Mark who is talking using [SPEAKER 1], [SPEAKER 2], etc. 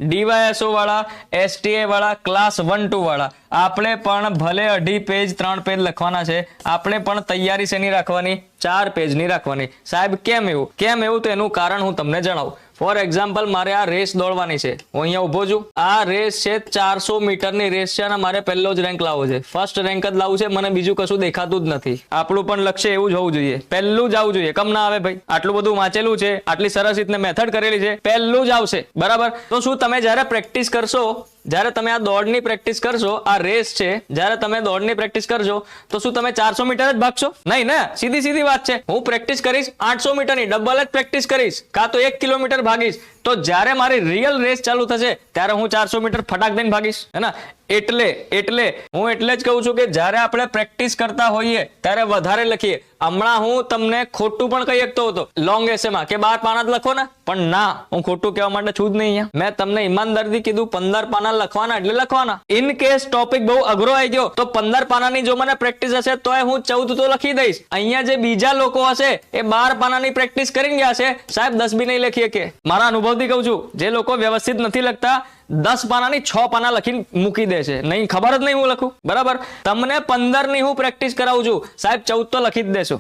[SPEAKER 1] DYSO વાળા, STA વાળા, class 1 2 વાળા આપણે પણ ભલે 2.5 પેજ 3 પેજ લખવાના છે, આપણે પણ તૈયારી શેની રાખવાની? 4 પેજની રાખવાની. સાહેબ કેમ એવું? તો એનું કારણ હું તમને જણાવું. ફોર એક્ઝામ્પલ, મારે આ રેસ દોડવાની છે, હું અહીંયા ઉભો છું. આ રેસ છે 400 મીટરની રેસ છે અને મારે પહેલો જ રેન્ક લાવવો છે, ફર્સ્ટ રેન્ક જ લાવવું છે. મને બીજું કશું દેખાતું જ નથી. આપણું પણ લક્ષ્ય એવું જ હોવું જોઈએ, પહેલું જ આવવું જોઈએ. કમ ના આવે ભાઈ? આટલું બધું વાંચેલું છે, આટલી સરસ રીતને મેથડ કરેલી છે, પહેલું જ આવશે. બરાબર? તો શું તમે જ્યારે પ્રેક્ટિસ કરશો, જ્યારે તમે આ દોડની પ્રેક્ટિસ કરશો, આ રેસ છે, જ્યારે તમે દોડની પ્રેક્ટિસ કરશો તો શું તમે 400 મીટર જ ભાગશો? નહીં ને. સીધી વાત છે. હું પ્રેક્ટિસ કરીશ 800 મીટરની, ડબલ જ પ્રેક્ટિસ કરીશ, કાં તો 1 કિલોમીટર ભાગીશ. તો જ્યારે મારી રિયલ રેસ ચાલુ થશે ત્યારે હું 400 મીટર ફટાક દઈને ભાગીશ, હે ને? એટલે હું એટલે જ કહું છું કે જ્યારે આપણે પ્રેક્ટિસ કરતા હોઈએ ત્યારે વધારે લખીએ. હમણાં હું તમને ખોટું પણ કહી શકતો હતો લોંગ એસેમાં કે 12 પાના જ લખો ને, પણ ના, હું ખોટું કહેવા માટે છું જ નહીં અહીંયા. મેં તમને ઈમાનદારીથી કીધું 15 પાના લખવાના એટલે લખવાના. ઇન કેસ ટોપિક બહુ અઘરો આવી ગયો તો 15 પાનાની જો મને પ્રેક્ટિસ હશે તો હું 14 તો લખી દઈશ. અહીંયા જે બીજા લોકો હશે એ 12 પાનાની પ્રેક્ટિસ કરીને ગયા છે, સાહેબ 10 બી નહીં લખી શકે. મારા અનુભવથી કહું છું, જે લોકો વ્યવસ્થિત નથી લખતા 10 પાનાની 6 પાના લખીને મૂકી દે છે. નહીં, ખબર જ નહીં હું લખું. બરાબર? તમને 15 ની હું પ્રેક્ટિસ કરાવું છું, સાહેબ 14 તો લખી જ દેશો.